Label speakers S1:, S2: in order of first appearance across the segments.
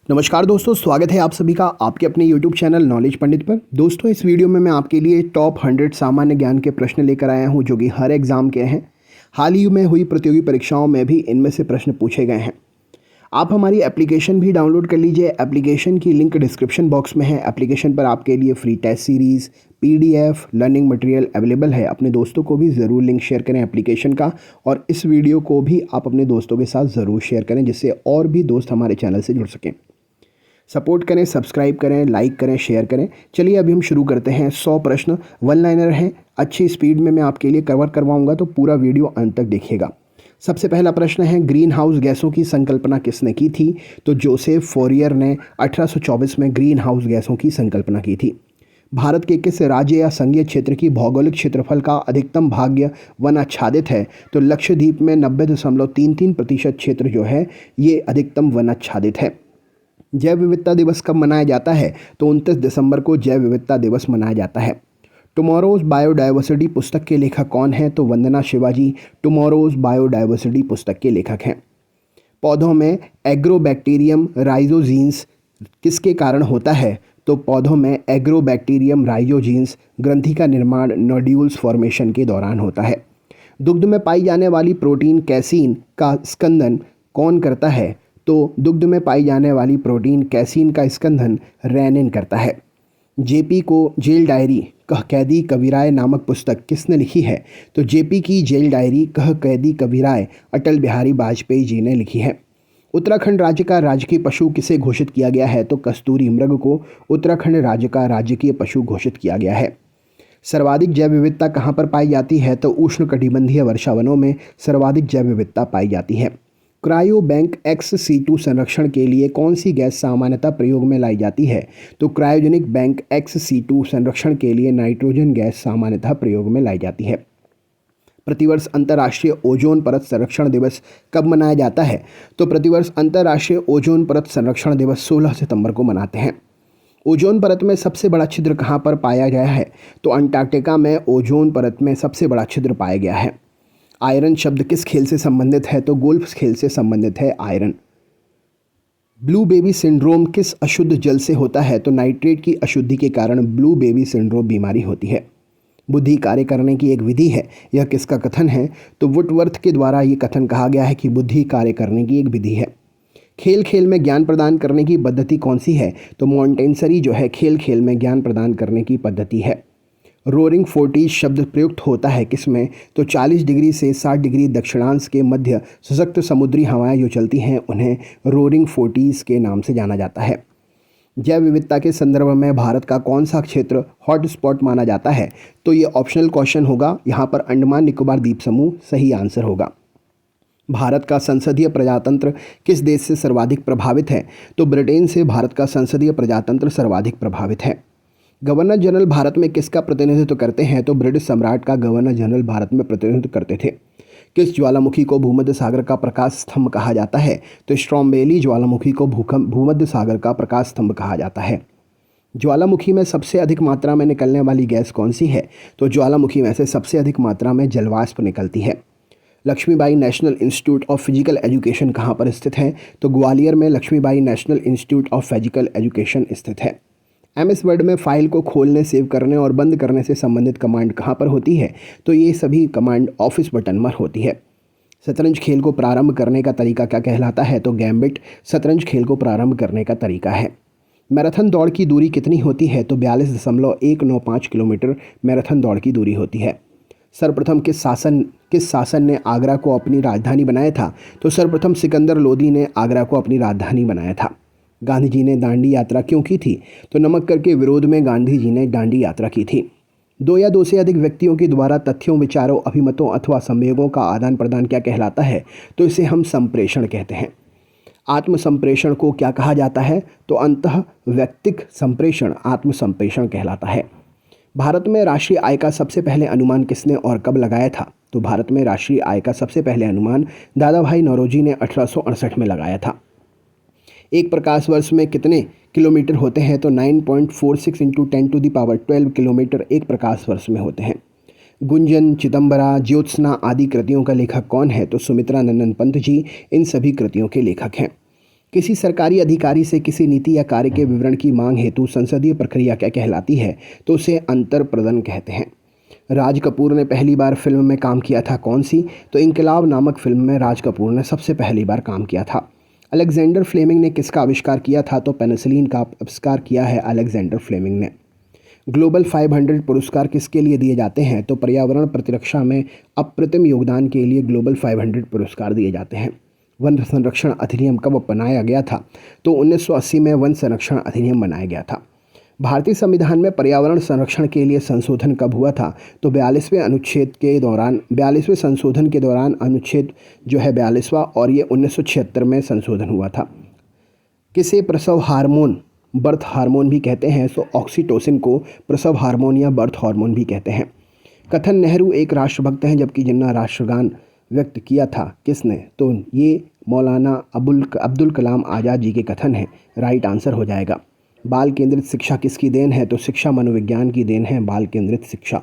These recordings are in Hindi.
S1: नमस्कार दोस्तों, स्वागत है आप सभी का आपके अपने YouTube चैनल नॉलेज पंडित पर। दोस्तों, इस वीडियो में मैं आपके लिए टॉप 100 सामान्य ज्ञान के प्रश्न लेकर आया हूं जो कि हर एग्ज़ाम के हैं। हाल ही में हुई प्रतियोगी परीक्षाओं में भी इनमें से प्रश्न पूछे गए हैं। आप हमारी एप्लीकेशन भी डाउनलोड कर लीजिए। एप्लीकेशन की लिंक डिस्क्रिप्शन बॉक्स में है। एप्लीकेशन पर आपके लिए free test series, PDF, learning material available है। अपने दोस्तों को भी ज़रूर लिंक शेयर करें एप्लीकेशन का, और इस वीडियो को भी आप अपने दोस्तों के साथ ज़रूर शेयर करें जिससे और भी दोस्त हमारे चैनल से जुड़ सकें। सपोर्ट करें, सब्सक्राइब करें, लाइक करें, शेयर करें। चलिए अभी हम शुरू करते हैं। 100 प्रश्न वन लाइनर हैं, अच्छी स्पीड में मैं आपके लिए कवर करवाऊंगा, तो पूरा वीडियो अंत तक देखिएगा। सबसे पहला प्रश्न है, ग्रीन हाउस गैसों की संकल्पना किसने की थी? तो जोसेफ फोरियर ने 1824 में ग्रीन हाउस गैसों की संकल्पना की थी। भारत के किस राज्य या संघीय क्षेत्र की भौगोलिक क्षेत्रफल का अधिकतम भाग वन आच्छादित है? तो लक्षद्वीप में 90.33% क्षेत्र जो है ये अधिकतम वन आच्छादित है। जैव विविधता दिवस कब मनाया जाता है? तो 29 दिसंबर को जैव विविधता दिवस मनाया जाता है। टुमारोज बायोडाइवर्सिटी पुस्तक के लेखक कौन हैं? तो वंदना शिवाजी टुमारोज बायोडाइवर्सिटी पुस्तक के लेखक हैं। पौधों में एग्रोबैक्टीरियम राइजोजीन्स किसके कारण होता है? तो पौधों में एग्रोबैक्टीरियम राइजोजीन्स ग्रंथि का निर्माण नोड्यूल्स फॉर्मेशन के दौरान होता है। दुग्ध में पाई जाने वाली प्रोटीन कैसीन का स्कंदन कौन करता है? तो दुग्ध में पाई जाने वाली प्रोटीन कैसीन का स्कंदन रेनिन करता है। जेपी को जेल डायरी कह कैदी कबीराय नामक पुस्तक किसने लिखी है? तो जेपी की जेल डायरी कह कैदी कबीराय अटल बिहारी वाजपेयी जी ने लिखी है। उत्तराखंड राज्य का राजकीय पशु किसे घोषित किया गया है? तो कस्तूरी मृग को उत्तराखंड राज्य का राजकीय पशु घोषित किया गया है। सर्वाधिक जैव विविधता कहाँ पर पाई जाती है? तो उष्णकटिबंधीय वर्षावनों में सर्वाधिक जैव विविधता पाई जाती है। क्रायो बैंक XC2 संरक्षण के लिए कौन सी गैस सामान्यतः प्रयोग में लाई जाती है? तो क्रायोजेनिक बैंक XC2 संरक्षण के लिए नाइट्रोजन गैस सामान्यतः प्रयोग में लाई जाती है। प्रतिवर्ष अंतर्राष्ट्रीय ओजोन परत संरक्षण दिवस कब मनाया जाता है? तो प्रतिवर्ष अंतर्राष्ट्रीय ओजोन परत संरक्षण दिवस 16 सितंबर को मनाते हैं। ओजोन परत में सबसे बड़ा छिद्र कहाँ पर पाया गया है? तो अंटार्कटिका में ओजोन परत में सबसे बड़ा छिद्र पाया गया है। आयरन शब्द किस खेल से संबंधित है? तो गोल्फ खेल से संबंधित है आयरन। ब्लू बेबी सिंड्रोम किस अशुद्ध जल से होता है? तो नाइट्रेट की अशुद्धि के कारण ब्लू बेबी सिंड्रोम बीमारी होती है। बुद्धि कार्य करने की एक विधि है, यह किसका कथन है? तो वुडवर्थ के द्वारा ये कथन कहा गया है कि बुद्धि कार्य करने की एक विधि है। खेल खेल में ज्ञान प्रदान करने की पद्धति कौन सी है? तो मॉन्टेंसरी जो है खेल खेल में ज्ञान प्रदान करने की पद्धति है। रोरिंग फोर्टीज शब्द प्रयुक्त होता है किसमें? तो 40 डिग्री से 60 डिग्री दक्षिणांश के मध्य सशक्त समुद्री हवाएं जो चलती हैं उन्हें रोरिंग फोर्टीज के नाम से जाना जाता है। जैव विविधता के संदर्भ में भारत का कौन सा क्षेत्र हॉटस्पॉट माना जाता है? तो ये ऑप्शनल क्वेश्चन होगा, यहाँ पर अंडमान निकोबार द्वीप समूह सही आंसर होगा। भारत का संसदीय प्रजातंत्र किस देश से सर्वाधिक प्रभावित है? तो ब्रिटेन से भारत का संसदीय प्रजातंत्र सर्वाधिक प्रभावित है। गवर्नर जनरल भारत में किसका प्रतिनिधित्व करते हैं? तो ब्रिटिश सम्राट का गवर्नर जनरल भारत में प्रतिनिधित्व करते थे। किस ज्वालामुखी को भूमध्य सागर का प्रकाश स्तंभ कहा जाता है? तो स्ट्रोम्बेली ज्वालामुखी को भूमध्य सागर का प्रकाश स्तंभ कहा जाता है। ज्वालामुखी में सबसे अधिक मात्रा में निकलने वाली गैस कौन सी है? तो ज्वालामुखी में से सबसे अधिक मात्रा में जलवाष्प निकलती है। Lakshmibai national institute of physical education कहाँ पर स्थित है? तो ग्वालियर में Lakshmibai national institute of physical education स्थित है। MS वर्ड में फाइल को खोलने, सेव करने और बंद करने से संबंधित कमांड कहाँ पर होती है? तो ये सभी कमांड ऑफिस बटन पर होती है। शतरंज खेल को प्रारंभ करने का तरीका क्या कहलाता है? तो गैम्बिट शतरंज खेल को प्रारंभ करने का तरीका है। मैराथन दौड़ की दूरी कितनी होती है? तो 42.195 किलोमीटर मैराथन दौड़ की दूरी होती है। सर्वप्रथम किस शासन ने आगरा को अपनी राजधानी बनाया था? तो सर्वप्रथम सिकंदर लोदी ने आगरा को अपनी राजधानी बनाया था। गांधी जी ने दांडी यात्रा क्यों की थी? तो नमक कर के विरोध में गांधी जी ने दांडी यात्रा की थी। दो या दो से अधिक व्यक्तियों के द्वारा तथ्यों, विचारों, अभिमतों अथवा संवेगों का आदान प्रदान क्या कहलाता है? तो इसे हम संप्रेषण कहते हैं। आत्म संप्रेषण को क्या कहा जाता है? तो अंतः व्यक्तिक संप्रेषण आत्म संप्रेषण कहलाता है। भारत में राष्ट्रीय आय का सबसे पहले अनुमान किसने और कब लगाया था? तो भारत में राष्ट्रीय आय का सबसे पहले अनुमान दादा भाई नौरोजी ने 1868 में लगाया था। एक प्रकाश वर्ष में कितने किलोमीटर होते हैं? तो 9.46 × 10⁻12 किलोमीटर एक प्रकाश वर्ष में होते हैं। गुंजन, चिदंबरा, ज्योत्सना आदि कृतियों का लेखक कौन है? तो सुमित्रा नंदन पंत जी इन सभी कृतियों के लेखक हैं। किसी सरकारी अधिकारी से किसी नीति या कार्य के विवरण की मांग हेतु संसदीय प्रक्रिया क्या कहलाती है? तो उसे अंतर प्रदन कहते हैं। राज कपूर ने पहली बार फिल्म में काम किया था, कौन सी? तो इनकलाब नामक फिल्म में राज कपूर ने सबसे पहली बार काम किया था। अलेक्जेंडर फ्लेमिंग ने किसका आविष्कार किया था? तो पेनिसिलिन का आविष्कार किया है अलेक्जेंडर फ्लेमिंग ने। ग्लोबल 500 पुरस्कार किसके लिए दिए जाते हैं? तो पर्यावरण प्रतिरक्षा में अप्रतिम योगदान के लिए ग्लोबल 500 पुरस्कार दिए जाते हैं। वन संरक्षण अधिनियम कब बनाया गया था? तो 1980 में वन संरक्षण अधिनियम बनाया गया था। भारतीय संविधान में पर्यावरण संरक्षण के लिए संशोधन कब हुआ था? तो 42वें संशोधन के दौरान अनुच्छेद जो है 42वां, और ये 1976 में संशोधन हुआ था। किसे प्रसव हार्मोन, बर्थ हार्मोन भी कहते हैं? तो ऑक्सीटोसिन को प्रसव हार्मोन या बर्थ हार्मोन भी कहते हैं। कथन नेहरू एक राष्ट्रभक्त हैं जबकि जिन्ना राष्ट्रगान व्यक्त किया था किसने? तो ये मौलाना अब्दुल कलाम आज़ाद जी के कथन हैं। राइट आंसर हो जाएगा। बाल केंद्रित शिक्षा किसकी देन है? तो शिक्षा मनोविज्ञान की देन है, बाल केंद्रित शिक्षा।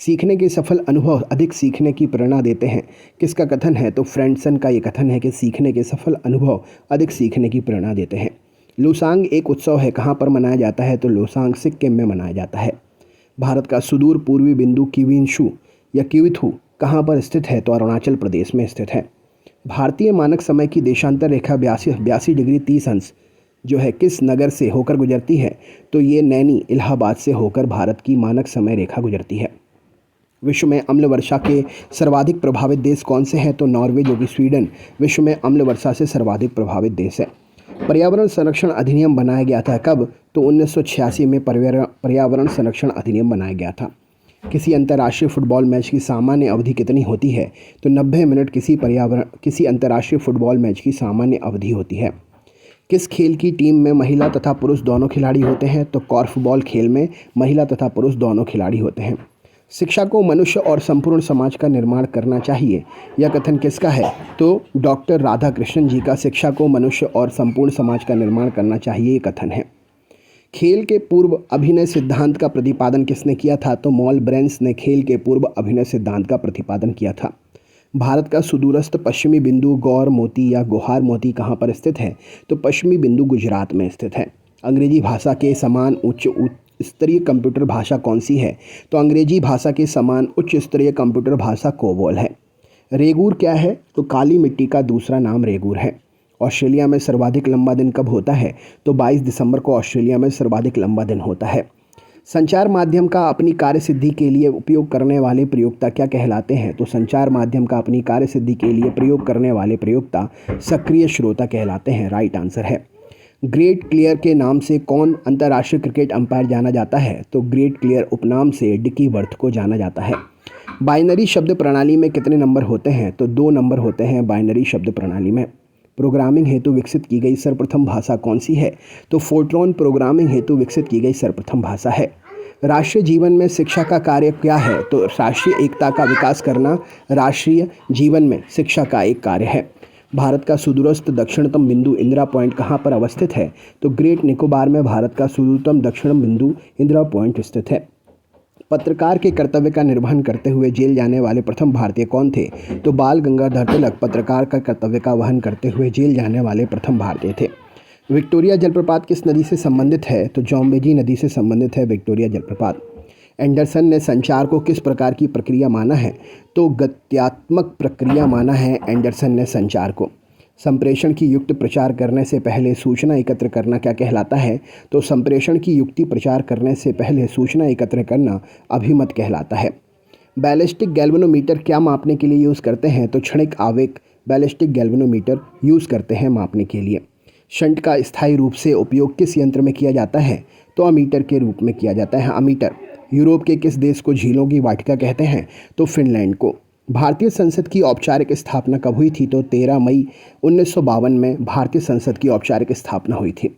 S1: सीखने के सफल अनुभव अधिक सीखने की प्रेरणा देते हैं, किसका कथन है? तो फ्रेंडसन का ये कथन है कि सीखने के सफल अनुभव अधिक सीखने की प्रेरणा देते हैं। लुसांग एक उत्सव है, कहाँ पर मनाया जाता है? तो लुसांग सिक्किम में मनाया जाता है। भारत का सुदूर पूर्वी बिंदु किविंशु या किविथु कहाँ पर स्थित है? तो अरुणाचल प्रदेश में स्थित है। भारतीय मानक समय की देशांतर रेखा 82 डिग्री 30 अंश जो है किस नगर से होकर गुजरती है? तो ये नैनी इलाहाबाद से होकर भारत की मानक समय रेखा गुजरती है। विश्व में अम्ल वर्षा के सर्वाधिक प्रभावित देश कौन से हैं? तो नॉर्वे जो कि स्वीडन विश्व में अम्ल वर्षा से सर्वाधिक प्रभावित देश है। पर्यावरण संरक्षण अधिनियम बनाया गया था कब? तो 1986 में पर्यावरण संरक्षण अधिनियम बनाया गया था। किसी अंतर्राष्ट्रीय फुटबॉल मैच की सामान्य अवधि कितनी होती है? तो 90 मिनट किसी अंतर्राष्ट्रीय फुटबॉल मैच की सामान्य अवधि होती है। किस खेल की टीम में महिला तथा पुरुष दोनों खिलाड़ी होते हैं? तो कॉर्फबॉल खेल में महिला तथा पुरुष दोनों खिलाड़ी होते हैं। शिक्षा को मनुष्य और संपूर्ण समाज का निर्माण करना चाहिए, यह कथन किसका है? तो डॉक्टर राधाकृष्णन जी का शिक्षा को मनुष्य और संपूर्ण समाज का निर्माण करना चाहिए ये कथन है। खेल के पूर्व अभिनय सिद्धांत का प्रतिपादन किसने किया था? तो मॉल ब्रेंस ने खेल के पूर्व अभिनय सिद्धांत का प्रतिपादन किया था। भारत का सुदूरस्थ पश्चिमी बिंदु गौर मोती या गोहार मोती कहाँ पर स्थित है? तो पश्चिमी बिंदु गुजरात में स्थित है। अंग्रेजी भाषा के समान उच्च स्तरीय कंप्यूटर भाषा कौन सी है? तो अंग्रेजी भाषा के समान उच्च स्तरीय कंप्यूटर भाषा कोबोल है। रेगूर क्या है? तो काली मिट्टी का दूसरा नाम रेगूर है। ऑस्ट्रेलिया में सर्वाधिक लंबा दिन कब होता है? तो 22 दिसंबर को ऑस्ट्रेलिया में सर्वाधिक लंबा दिन होता है। संचार माध्यम का अपनी कार्यसिद्धि के लिए उपयोग करने वाले प्रयोक्ता क्या कहलाते हैं? तो संचार माध्यम का अपनी कार्यसिद्धि के लिए प्रयोग करने वाले प्रयोक्ता सक्रिय श्रोता कहलाते हैं। राइट आंसर है। ग्रेट क्लियर के नाम से कौन अंतर्राष्ट्रीय क्रिकेट अंपायर जाना जाता है? तो ग्रेट क्लियर उपनाम से डिकी वर्थ को जाना जाता है। बाइनरी शब्द प्रणाली में कितने नंबर होते हैं? तो 2 नंबर होते हैं बाइनरी शब्द प्रणाली में। प्रोग्रामिंग हेतु विकसित की गई सर्वप्रथम भाषा कौन सी है? तो फोर्ट्रॉन प्रोग्रामिंग हेतु विकसित की गई सर्वप्रथम भाषा है। राष्ट्रीय जीवन में शिक्षा का कार्य क्या है? तो राष्ट्रीय एकता का विकास करना राष्ट्रीय जीवन में शिक्षा का एक कार्य है। भारत का सुदूरस्थ दक्षिणतम बिंदु इंदिरा पॉइंट कहाँ पर अवस्थित है? तो ग्रेट निकोबार में भारत का सुदूरतम दक्षिणतम बिंदु इंदिरा पॉइंट स्थित है। पत्रकार के कर्तव्य का निर्वहन करते हुए जेल जाने वाले प्रथम भारतीय कौन थे? तो बाल गंगाधर तिलक पत्रकार का कर्तव्य का वहन करते हुए जेल जाने वाले प्रथम भारतीय थे। विक्टोरिया जलप्रपात किस नदी से संबंधित है? तो जॉम्बेजी नदी से संबंधित है विक्टोरिया जलप्रपात। एंडरसन ने संचार को किस प्रकार की प्रक्रिया माना है? तो गत्यात्मक प्रक्रिया माना है एंडरसन ने संचार को। संप्रेषण की युक्त प्रचार करने से पहले सूचना एकत्र करना क्या कहलाता है? तो संप्रेषण की युक्ति प्रचार करने से पहले सूचना एकत्र करना अभिमत कहलाता है। बैलिस्टिक गैल्वेनोमीटर क्या मापने के लिए यूज़ करते हैं? तो क्षणिक आवेग बैलिस्टिक गैल्वेनोमीटर यूज़ करते हैं मापने के लिए। शंट का स्थायी रूप से उपयोग किस यंत्र में किया जाता है? तो अमीटर के रूप में किया जाता है, अमीटर। यूरोप के किस देश को झीलों की वाटिका कहते हैं? तो फिनलैंड को। भारतीय संसद की औपचारिक स्थापना कब हुई थी? तो 13 मई 1952 में भारतीय संसद की औपचारिक स्थापना हुई थी।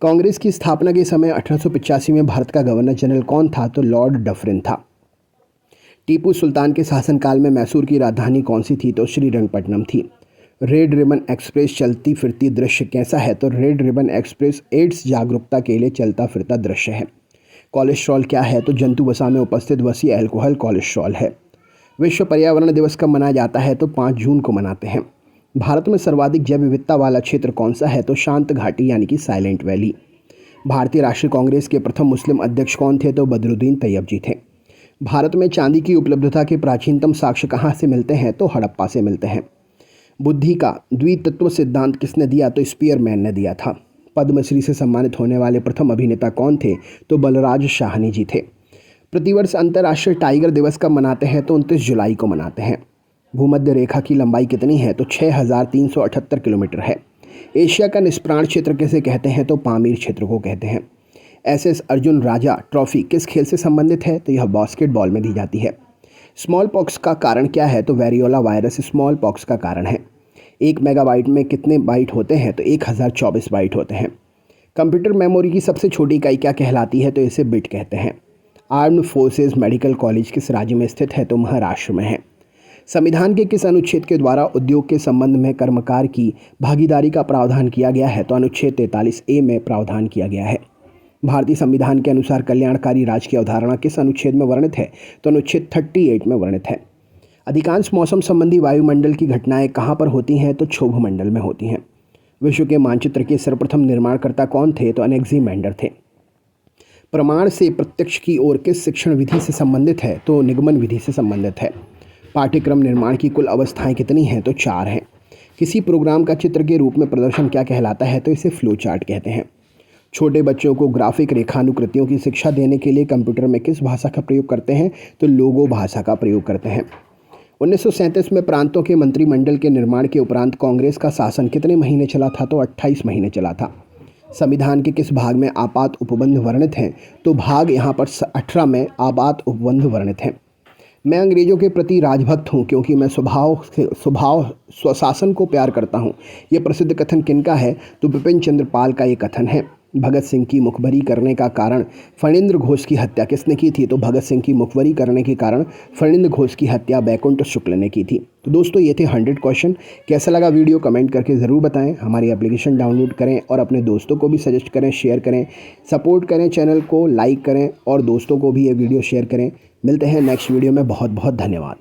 S1: कांग्रेस की स्थापना के समय 1885 में भारत का गवर्नर जनरल कौन था? तो लॉर्ड डफरिन था। टीपू सुल्तान के शासनकाल में मैसूर की राजधानी कौन सी थी? तो श्रीरंगपट्टनम थी। रेड रिबन एक्सप्रेस चलती फिरती दृश्य कैसा है? तो रेड रिबन एक्सप्रेस एड्स जागरूकता के लिए चलता फिरता दृश्य है। कोलेस्ट्रॉल क्या है? तो जंतु वसा में उपस्थित वसीय अल्कोहल कोलेस्ट्रॉल है। विश्व पर्यावरण दिवस कब मनाया जाता है? तो 5 जून को मनाते हैं। भारत में सर्वाधिक जैव विविधता वाला क्षेत्र कौन सा है? तो शांत घाटी यानी कि साइलेंट वैली। भारतीय राष्ट्रीय कांग्रेस के प्रथम मुस्लिम अध्यक्ष कौन थे? तो बदरुद्दीन तैयब जी थे। भारत में चांदी की उपलब्धता के प्राचीनतम साक्ष्य कहाँ से मिलते हैं? तो हड़प्पा से मिलते हैं। बुद्धि का द्वितत्व सिद्धांत किसने दिया? तो स्पीयरमैन ने दिया था। पद्मश्री से सम्मानित होने वाले प्रथम अभिनेता कौन थे? तो बलराज साहनी जी थे। प्रतिवर्ष अंतर्राष्ट्रीय टाइगर दिवस कब मनाते हैं? तो 29 जुलाई को मनाते हैं। भूमध्य रेखा की लंबाई कितनी है? तो 6378 किलोमीटर है। एशिया का निष्प्राण क्षेत्र किसे कहते हैं? तो पामीर क्षेत्र को कहते हैं। SS अर्जुन राजा ट्रॉफी किस खेल से संबंधित है? तो यह बास्केटबॉल में दी जाती है। स्मॉल पॉक्स का कारण क्या है? तो वेरियोला वायरस स्मॉल पॉक्स का कारण है। 1 मेगाबाइट में कितने बाइट होते हैं? तो 1024 बाइट होते हैं। कंप्यूटर मेमोरी की सबसे छोटी इकाई क्या कहलाती है? तो इसे बिट कहते हैं। आर्म्ड फोर्सेज मेडिकल कॉलेज किस राज्य में स्थित है? तो महाराष्ट्र में है। संविधान के किस अनुच्छेद के द्वारा उद्योग के संबंध में कर्मकार की भागीदारी का प्रावधान किया गया है? तो अनुच्छेद 43A में प्रावधान किया गया है। भारतीय संविधान के अनुसार कल्याणकारी राज्य की अवधारणा किस अनुच्छेद में वर्णित है? तो अनुच्छेद 38 में वर्णित है। अधिकांश मौसम संबंधी वायुमंडल की घटनाएं कहाँ पर होती हैं? तो क्षोभ मंडल में होती हैं। विश्व के मानचित्र के सर्वप्रथम निर्माणकर्ता कौन थे? तो अनेक्सिमेंडर थे। प्रमाण से प्रत्यक्ष की ओर किस शिक्षण विधि से संबंधित है? तो निगमन विधि से संबंधित है। पाठ्यक्रम निर्माण की कुल अवस्थाएं कितनी हैं? तो 4 हैं। किसी प्रोग्राम का चित्र के रूप में प्रदर्शन क्या कहलाता है? तो इसे फ्लो चार्ट कहते हैं। छोटे बच्चों को ग्राफिक रेखानुकृतियों की शिक्षा देने के लिए कंप्यूटर में किस भाषा का प्रयोग करते हैं? तो लोगो भाषा का प्रयोग करते हैं। 1937 में प्रांतों के मंत्रिमंडल के निर्माण के उपरांत कांग्रेस का शासन कितने महीने चला था? तो 28 महीने चला था। संविधान के किस भाग में आपात उपबंध वर्णित हैं? तो भाग यहाँ पर 18 में आपात उपबंध वर्णित हैं। मैं अंग्रेज़ों के प्रति राजभक्त हूँ क्योंकि मैं स्वभाव स्वशासन को प्यार करता हूँ। ये प्रसिद्ध कथन किनका है? तो बिपिन चंद्र पाल का ये कथन है। भगत सिंह की मुखबरी करने का कारण फणींद्र घोष की हत्या किसने की थी? तो भगत सिंह की मुखबरी करने के कारण फणींद्र घोष की हत्या बैकुंठ शुक्ल ने की थी। तो दोस्तों ये थे 100 क्वेश्चन। कैसा लगा वीडियो कमेंट करके ज़रूर बताएं। हमारी एप्लीकेशन डाउनलोड करें और अपने दोस्तों को भी सजेस्ट करें, शेयर करें, सपोर्ट करें, चैनल को लाइक करें और दोस्तों को भी ये वीडियो शेयर करें। मिलते हैं नेक्स्ट वीडियो में। बहुत बहुत धन्यवाद।